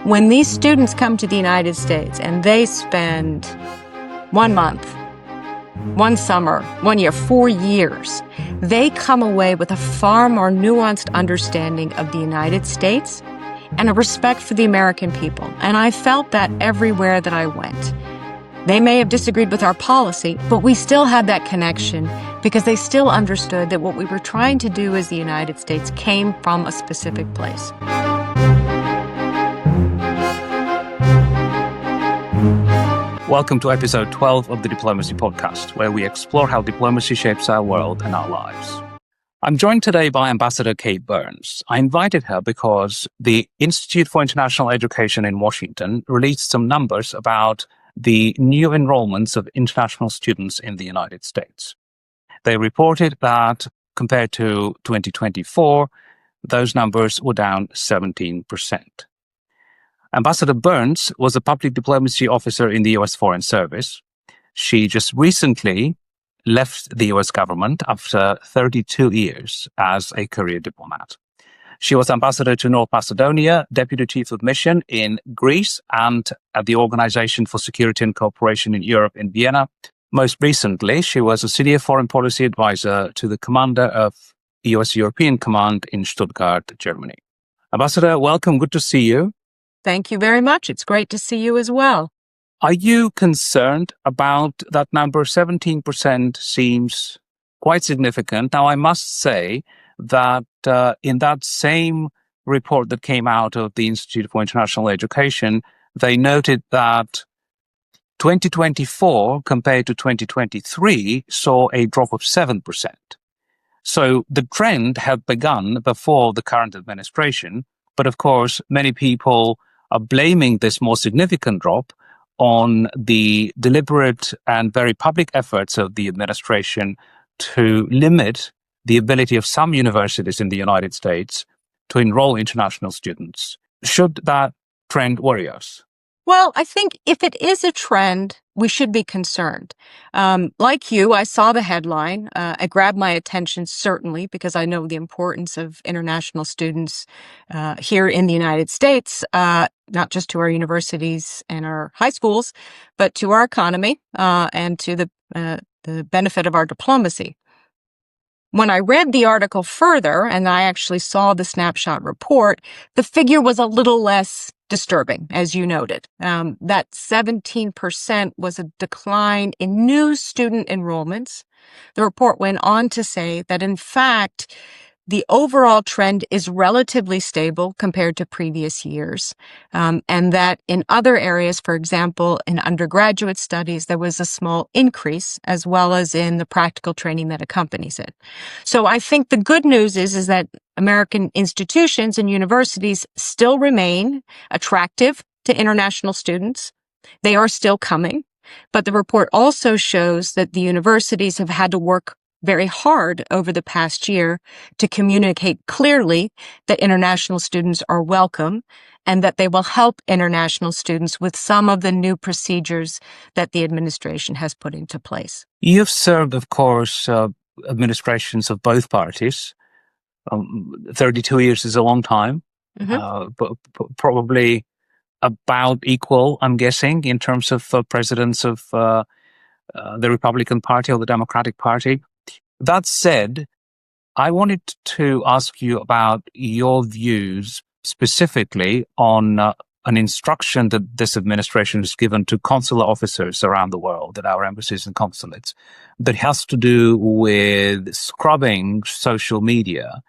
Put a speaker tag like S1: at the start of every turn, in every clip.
S1: When these students come to the United States and they spend 1 month, 1 summer, 1 year, 4 years, they come away with a far more nuanced understanding of the United States and a respect for the American people. And I felt that everywhere that I went. They may have disagreed with our policy, but we still had that connection because they still understood that what we were trying to do as the United States came from a specific place.
S2: Welcome to episode 12 of the Diplomacy Podcast, where we explore how diplomacy shapes our world and our lives. I'm joined today by Ambassador Kate Byrnes. I invited her because the Institute for International Education in Washington released some numbers about the new enrollments of international students in the United States. They reported that compared to 2024, those numbers were down 17%. Ambassador Byrnes was a public diplomacy officer in the U.S. Foreign Service. She just recently left the U.S. government after 32 years as a career diplomat. She was ambassador to North Macedonia, deputy chief of mission in Greece, and at the Organization for Security and Cooperation in Europe in Vienna. Most recently, she was a senior foreign policy advisor to the commander of U.S. European Command in Stuttgart, Germany. Ambassador, welcome. Good to see you.
S1: Thank you very much. It's great to see you as well.
S2: Are you concerned about that number? 17% seems quite significant. Now, I must say that in that same report that came out of the Institute for International Education, they noted that 2024 compared to 2023 saw a drop of 7%. So the trend had begun before the current administration, but of course, many people are blaming this more significant drop on the deliberate and very public efforts of the administration to limit the ability of some universities in the United States to enroll international students. Should that trend worry us?
S1: Well, I think if it is a trend, we should be concerned. Like you, I saw the headline. It grabbed my attention, certainly, because I know the importance of international students here in the United States, not just to our universities and our high schools, but to our economy and to the benefit of our diplomacy. When I read the article further, and I actually saw the snapshot report, the figure was a little less disturbing, as you noted. That 17% was a decline in new student enrollments. The report went on to say that, in fact, the overall trend is relatively stable compared to previous years, and that in other areas, for example, in undergraduate studies, there was a small increase, as well as in the practical training that accompanies it. So I think the good news is that American institutions and universities still remain attractive to international students. They are still coming, but the report also shows that the universities have had to work very hard over the past year to communicate clearly that international students are welcome and that they will help international students with some of the new procedures that the administration has put into place.
S2: You've served, of course, administrations of both parties. 32 years is a long time, but probably about equal, I'm guessing, in terms of presidents of the Republican Party or the Democratic Party. That said, I wanted to ask you about your views specifically on an instruction that this administration has given to consular officers around the world at our embassies and consulates that has to do with scrubbing social media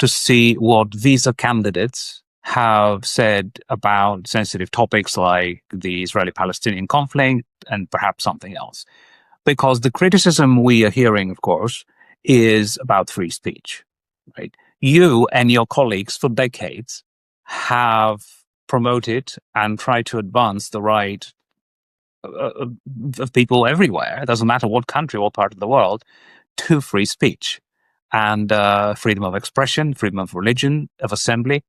S2: to see what visa candidates have said about sensitive topics like the Israeli-Palestinian conflict and perhaps something else. Because the criticism we are hearing, of course, is about free speech, right? You and your colleagues for decades have promoted and tried to advance the right of people everywhere, it doesn't matter what country, what part of the world, to free speech and freedom of expression, freedom of religion, of assembly.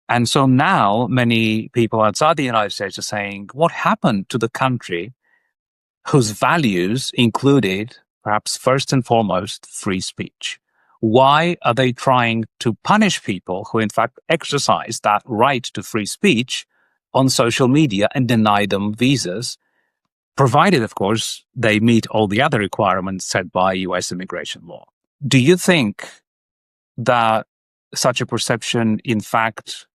S2: And so now many people outside the United States are saying, what happened to the country whose values included, perhaps first and foremost, free speech? Why are they trying to punish people who in fact exercise that right to free speech on social media and deny them visas, provided, of course, they meet all the other requirements set by US immigration law. Do you think that such a perception, in fact,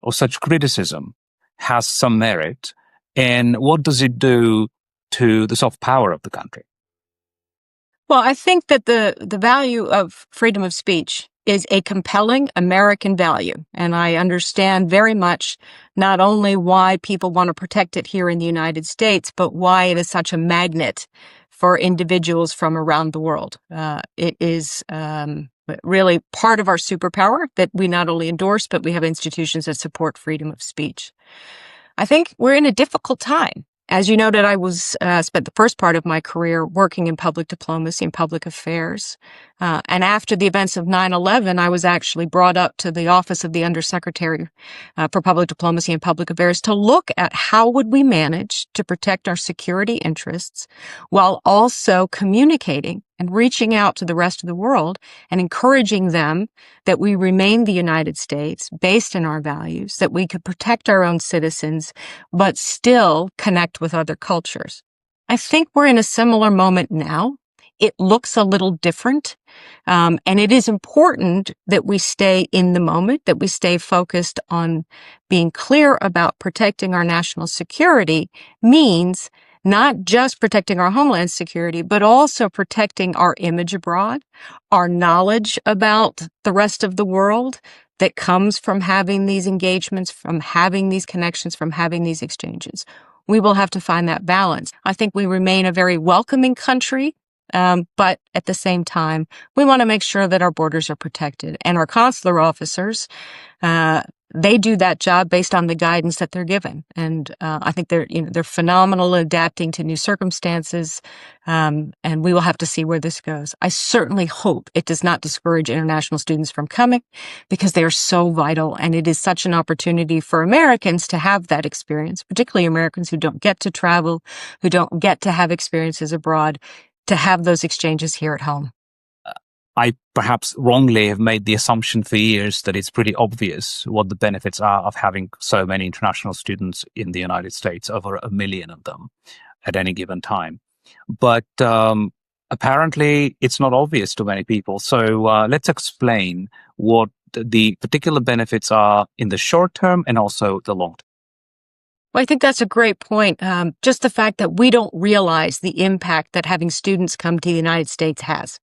S2: or such criticism has some merit? And what does it do to the soft power of the country?
S1: Well, I think that the value of freedom of speech is a compelling American value. And I understand very much not only why people want to protect it here in the United States, but why it is such a magnet for individuals from around the world. It is really part of our superpower that we not only endorse, but we have institutions that support freedom of speech. I think we're in a difficult time. As you noted, I spent the first part of my career working in public diplomacy and public affairs. And after the events of 9/11, I was actually brought up to the office of the Undersecretary for Public Diplomacy and Public Affairs to look at how would we manage to protect our security interests while also communicating and reaching out to the rest of the world and encouraging them that we remain the United States based in our values, that we could protect our own citizens, but still connect with other cultures. I think we're in a similar moment now. It looks a little different, and it is important that we stay in the moment, that we stay focused on being clear about protecting our national security means not just protecting our homeland security, but also protecting our image abroad, our knowledge about the rest of the world that comes from having these engagements, from having these connections, from having these exchanges. We will have to find that balance. I think we remain a very welcoming country, but at the same time, we want to make sure that our borders are protected. And our consular officers, they do that job based on the guidance that they're given. And I think they're phenomenal at adapting to new circumstances, and we will have to see where this goes. I certainly hope it does not discourage international students from coming because they are so vital, and it is such an opportunity for Americans to have that experience, particularly Americans who don't get to travel, who don't get to have experiences abroad, to have those exchanges here at home.
S2: I perhaps wrongly have made the assumption for years that it's pretty obvious what the benefits are of having so many international students in the United States, over 1 million of them at any given time. But apparently it's not obvious to many people. So let's explain what the particular benefits are in the short term and also the long term.
S1: Well, I think that's a great point. Just the fact that we don't realize the impact that having students come to the United States has.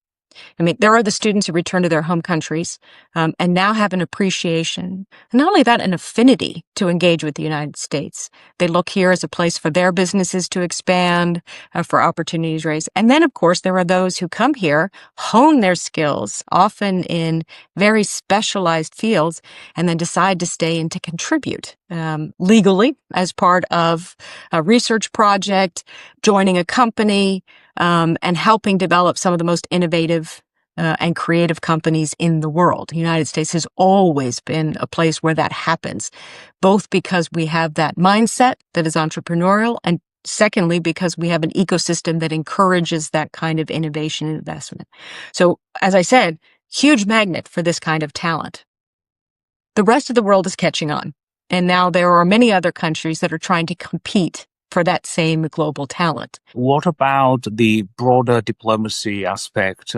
S1: I mean, there are the students who return to their home countries and now have an appreciation, and not only that, an affinity to engage with the United States. They look here as a place for their businesses to expand, for opportunities raised. And then, of course, there are those who come here, hone their skills, often in very specialized fields, and then decide to stay and to contribute legally as part of a research project, joining a company, and helping develop some of the most innovative and creative companies in the world. The United States has always been a place where that happens, both because we have that mindset that is entrepreneurial, and secondly, because we have an ecosystem that encourages that kind of innovation and investment. So, as I said, huge magnet for this kind of talent. The rest of the world is catching on, and now there are many other countries that are trying to compete for that same global talent.
S2: What about the broader diplomacy aspect,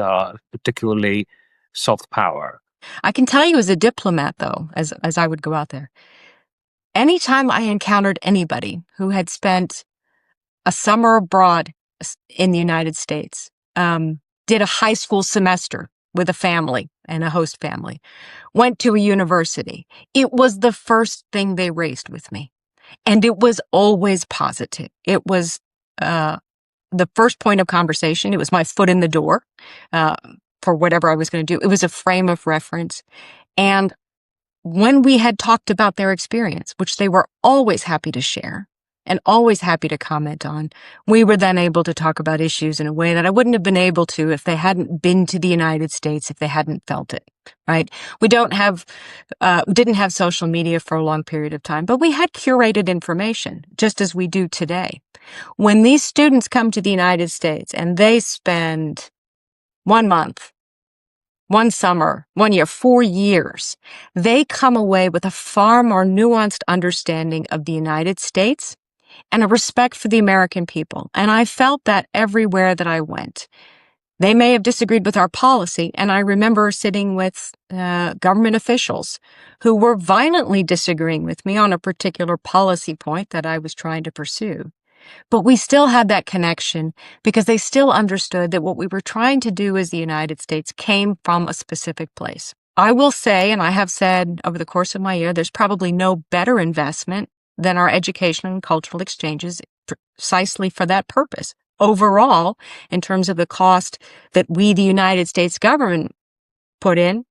S2: particularly soft power?
S1: I can tell you as a diplomat, though, as I would go out there, anytime I encountered anybody who had spent a summer abroad in the United States, did a high school semester with a family and a host family, went to a university, it was the first thing they raised with me. And it was always positive. It was the first point of conversation. It was my foot in the door for whatever I was going to do. It was a frame of reference. And when we had talked about their experience, which they were always happy to share and always happy to comment on, we were then able to talk about issues in a way that I wouldn't have been able to if they hadn't been to the United States, if they hadn't felt it, right? We didn't have social media for a long period of time, but we had curated information, just as we do today. When these students come to the United States and they spend 1 month, one summer, 1 year, 4 years, they come away with a far more nuanced understanding of the United States and a respect for the American people. And I felt that everywhere that I went. They may have disagreed with our policy, and I remember sitting with government officials who were violently disagreeing with me on a particular policy point that I was trying to pursue. But we still had that connection because they still understood that what we were trying to do as the United States came from a specific place. I will say, and I have said over the course of my year, there's probably no better investment than our educational and cultural exchanges precisely for that purpose. Overall, in terms of the cost that we, the United States government, put in,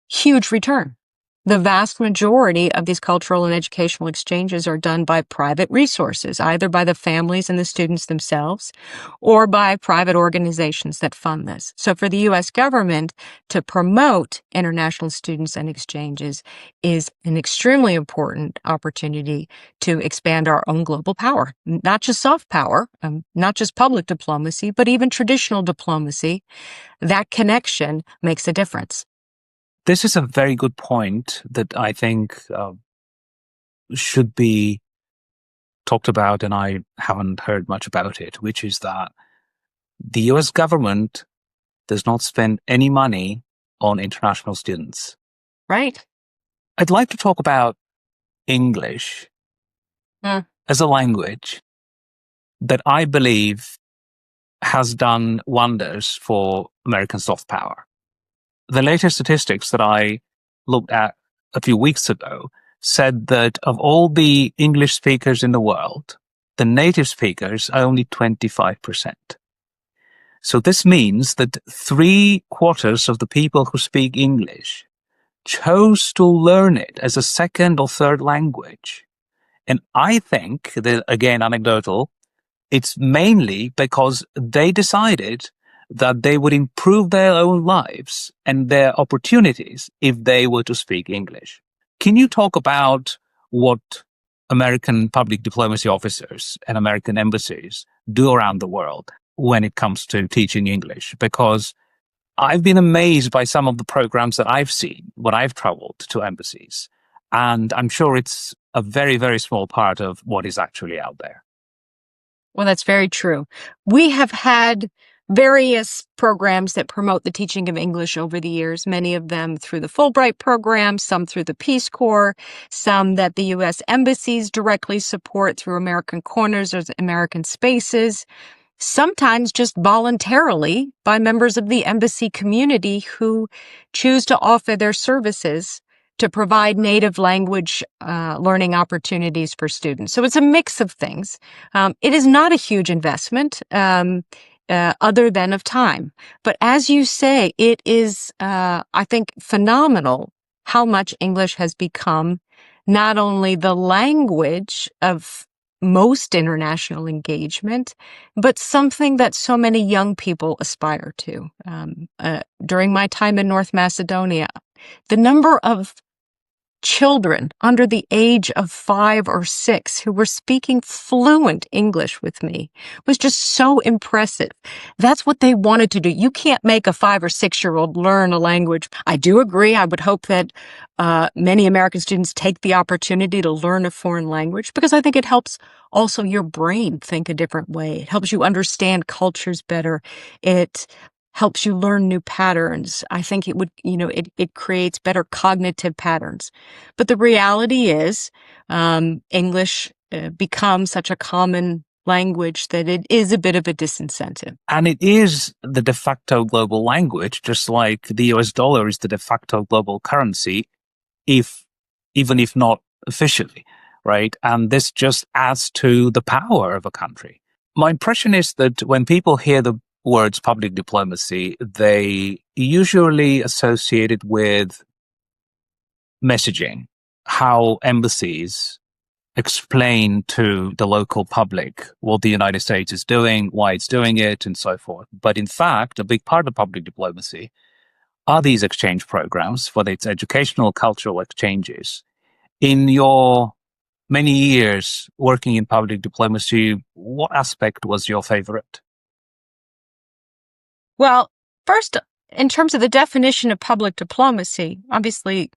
S1: huge return. The vast majority of these cultural and educational exchanges are done by private resources, either by the families and the students themselves or by private organizations that fund this. So for the U.S. government to promote international students and exchanges is an extremely important opportunity to expand our own global power, not just soft power, not just public diplomacy, but even traditional diplomacy. That connection makes a difference.
S2: This is a very good point that I think should be talked about, and I haven't heard much about it, which is that the US government does not spend any money on international students.
S1: Right.
S2: I'd like to talk about English as a language that I believe has done wonders for American soft power. The latest statistics that I looked at a few weeks ago said that of all the English speakers in the world, the native speakers are only 25%. So this means that 3/4 of the people who speak English chose to learn it as a second or third language. And I think that, again, anecdotal, it's mainly because they decided that they would improve their own lives and their opportunities if they were to speak English. Can you talk about what American public diplomacy officers and American embassies do around the world when it comes to teaching English? Because I've been amazed by some of the programs that I've seen when I've traveled to embassies. And I'm sure it's a very, very small part of what is actually out there.
S1: Well, that's very true. We have had various programs that promote the teaching of English over the years, many of them through the Fulbright program, some through the Peace Corps, some that the U.S. embassies directly support through American Corners or American Spaces, sometimes just voluntarily by members of the embassy community who choose to offer their services to provide native language learning opportunities for students. So it's a mix of things. It is not a huge investment other than of time. But as you say, it is, I think, phenomenal how much English has become not only the language of most international engagement, but something that so many young people aspire to. During my time in North Macedonia, the number of children under the age of 5 or 6 who were speaking fluent English with me was just so impressive. That's what they wanted to do. You can't make a 5 or 6-year-old learn a language. I do agree. I would hope that many American students take the opportunity to learn a foreign language because I think it helps also your brain think a different way. It helps you understand cultures better. It helps you learn new patterns. I think it would, it creates better cognitive patterns. But the reality is, English becomes such a common language that it is a bit of a disincentive.
S2: And it is the de facto global language, just like the US dollar is the de facto global currency, even if not officially, right? And this just adds to the power of a country. My impression is that when people hear the words public diplomacy, they usually associate it with messaging, how embassies explain to the local public what the United States is doing, why it's doing it, and so forth. But in fact, a big part of public diplomacy are these exchange programs, whether it's educational, cultural exchanges. In your many years working in public diplomacy, what aspect was your favorite?
S1: Well, first, in terms of the definition of public diplomacy, obviously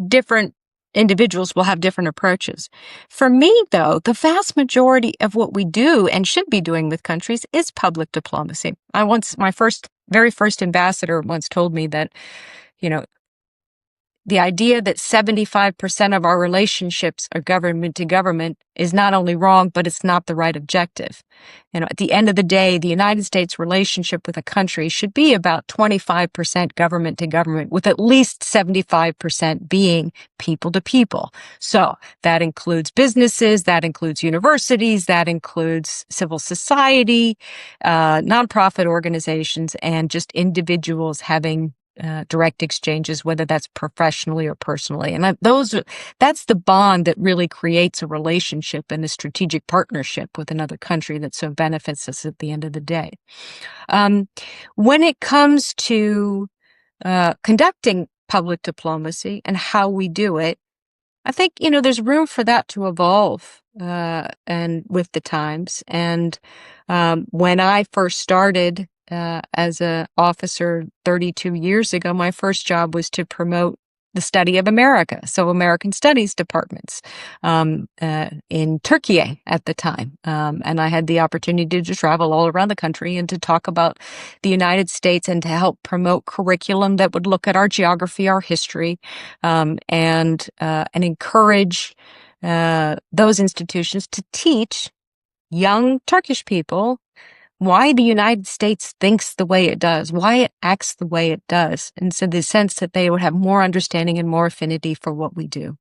S1: different individuals will have different approaches. For me, though, the vast majority of what we do and should be doing with countries is public diplomacy. My very first ambassador once told me that, you know, the idea that 75% of our relationships are government to government is not only wrong, but it's not the right objective. At the end of the day, the United States relationship with a country should be about 25% government to government, with at least 75% being people to people. So that includes businesses, that includes universities, that includes civil society, nonprofit organizations, and just individuals having direct exchanges, whether that's professionally or personally. And that's the bond that really creates a relationship and a strategic partnership with another country that so benefits us at the end of the day. When it comes to conducting public diplomacy and how we do it, I think, there's room for that to evolve and with the times. And when I first started as an officer 32 years ago, my first job was to promote the study of America, so American Studies departments in Turkey at the time. And I had the opportunity to travel all around the country and to talk about the United States and to help promote curriculum that would look at our geography, our history, and encourage those institutions to teach young Turkish people why the United States thinks the way it does, why it acts the way it does, and so the sense that they would have more understanding and more affinity for what we do.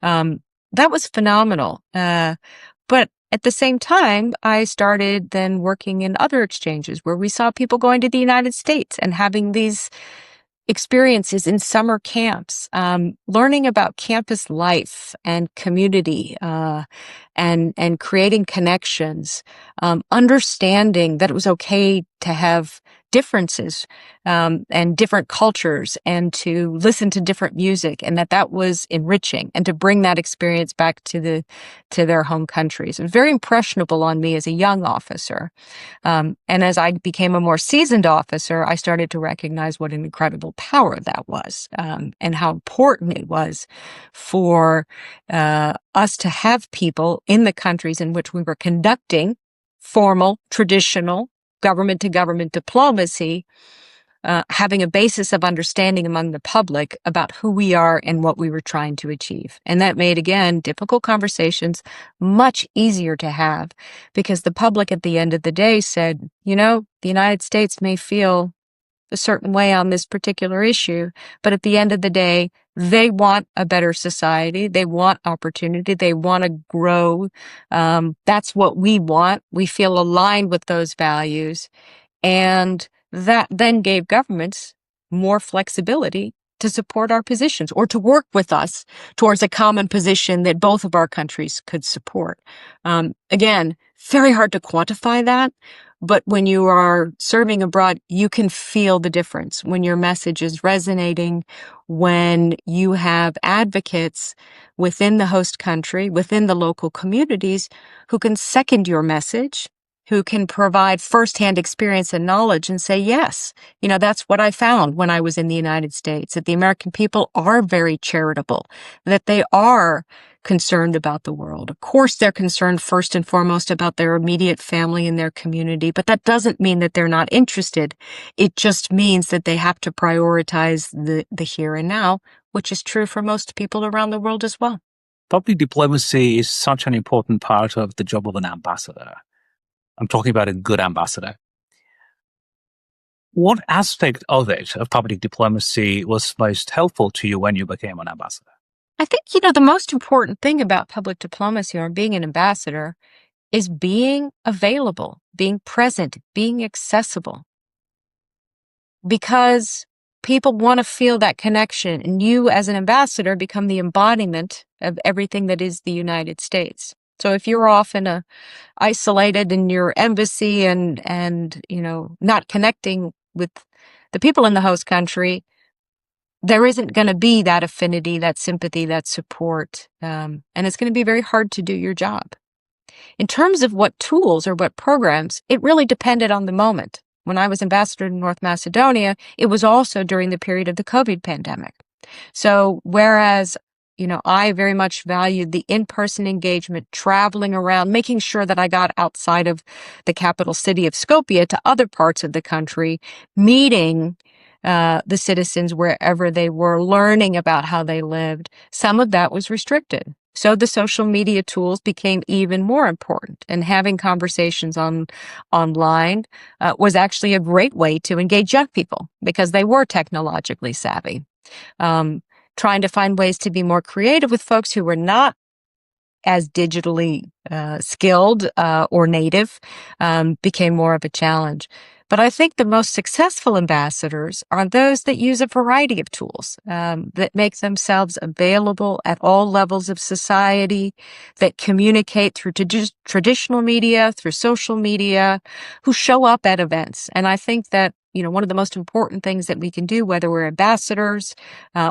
S1: That was phenomenal. But at the same time, I started then working in other exchanges where we saw people going to the United States and having these experiences in summer camps, learning about campus life and community, and creating connections, understanding that it was okay to have differences, and different cultures, and to listen to different music, and that was enriching, and to bring that experience back to their home countries. It was very impressionable on me as a young officer. And as I became a more seasoned officer, I started to recognize what an incredible power that was, and how important it was for us to have people in the countries in which we were conducting formal, traditional, government-to-government diplomacy, having a basis of understanding among the public about who we are and what we were trying to achieve. And that made, again, difficult conversations much easier to have, because the public at the end of the day said, the United States may feel a certain way on this particular issue, but at the end of the day, they want a better society. They want opportunity. They want to grow. That's what we want. We feel aligned with those values. And that then gave governments more flexibility to support our positions or to work with us towards a common position that both of our countries could support. Again, very hard to quantify that. But when you are serving abroad, you can feel the difference when your message is resonating, when you have advocates within the host country, within the local communities, who can second your message, who can provide firsthand experience and knowledge and say, yes, that's what I found when I was in the United States, that the American people are very charitable, that they are concerned about the world. Of course, they're concerned first and foremost about their immediate family and their community, but that doesn't mean that they're not interested. It just means that they have to prioritize the here and now, which is true for most people around the world as well.
S2: Public diplomacy is such an important part of the job of an ambassador. I'm talking about a good ambassador. What aspect of public diplomacy, was most helpful to you when you became an ambassador?
S1: I think, the most important thing about public diplomacy or being an ambassador is being available, being present, being accessible. Because people want to feel that connection, and you as an ambassador become the embodiment of everything that is the United States. So if you're often isolated in your embassy and not connecting with the people in the host country, there isn't going to be that affinity, that sympathy, that support, and it's going to be very hard to do your job. In terms of what tools or what programs, it really depended on the moment. when I was ambassador to North Macedonia, it was also during the period of the COVID pandemic. So whereas, I very much valued the in-person engagement, traveling around, making sure that I got outside of the capital city of Skopje to other parts of the country, meeting the citizens wherever they were, learning about how they lived. Some of that was restricted. So the social media tools became even more important, and having conversations online was actually a great way to engage young people because they were technologically savvy. Trying to find ways to be more creative with folks who were not as digitally skilled or native became more of a challenge. But I think the most successful ambassadors are those that use a variety of tools, that make themselves available at all levels of society, that communicate through traditional media, through social media, who show up at events. And I think that, one of the most important things that we can do, whether we're ambassadors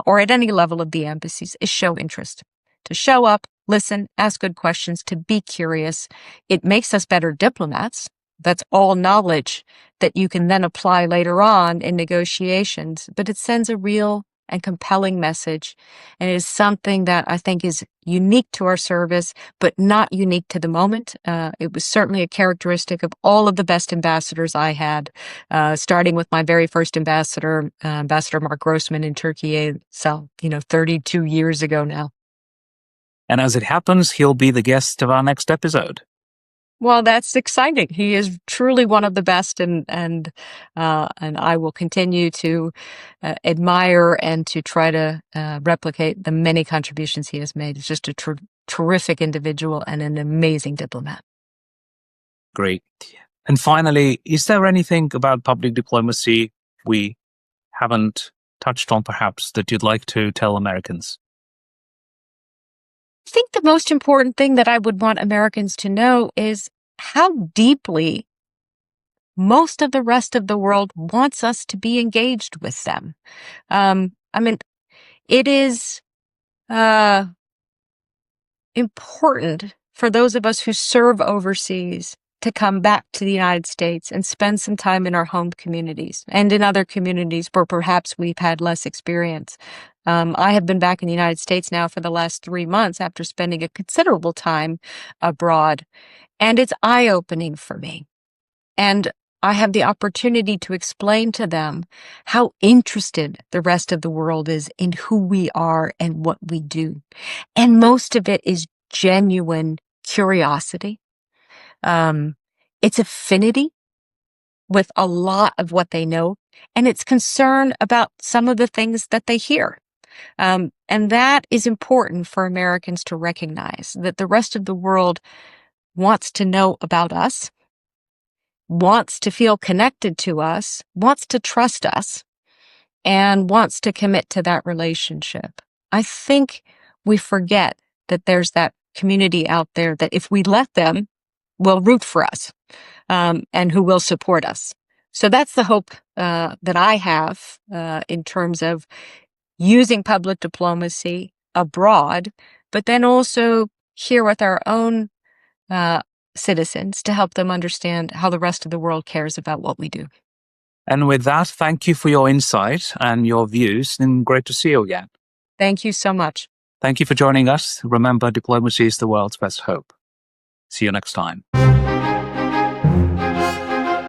S1: or at any level of the embassies, is show interest. To show up, listen, ask good questions, to be curious. It makes us better diplomats. That's all knowledge that you can then apply later on in negotiations, but it sends a real and compelling message. And it is something that I think is unique to our service, but not unique to the moment. It was certainly a characteristic of all of the best ambassadors I had, starting with my very first ambassador, Ambassador Mark Grossman in Turkey, 32 years ago now.
S2: And as it happens, he'll be the guest of our next episode.
S1: Well, that's exciting. He is truly one of the best, and I will continue to admire and to try to replicate the many contributions he has made. He's just a terrific individual and an amazing diplomat.
S2: Great. And finally, is there anything about public diplomacy we haven't touched on, perhaps, that you'd like to tell Americans?
S1: I think the most important thing that I would want Americans to know is how deeply most of the rest of the world wants us to be engaged with them. It is important for those of us who serve overseas to come back to the United States and spend some time in our home communities and in other communities where perhaps we've had less experience. I have been back in the United States now for the last 3 months after spending a considerable time abroad, and it's eye-opening for me. And I have the opportunity to explain to them how interested the rest of the world is in who we are and what we do. And most of it is genuine curiosity. It's affinity with a lot of what they know, and it's concern about some of the things that they hear. And that is important for Americans to recognize, that the rest of the world wants to know about us, wants to feel connected to us, wants to trust us, and wants to commit to that relationship. I think we forget that there's that community out there that if we let them, will root for us, and who will support us. So that's the hope that I have in terms of using public diplomacy abroad, but then also here with our own citizens to help them understand how the rest of the world cares about what we do.
S2: And with that, thank you for your insight and your views, and great to see you again.
S1: Thank you so much.
S2: Thank you for joining us. Remember, diplomacy is the world's best hope. See you next time.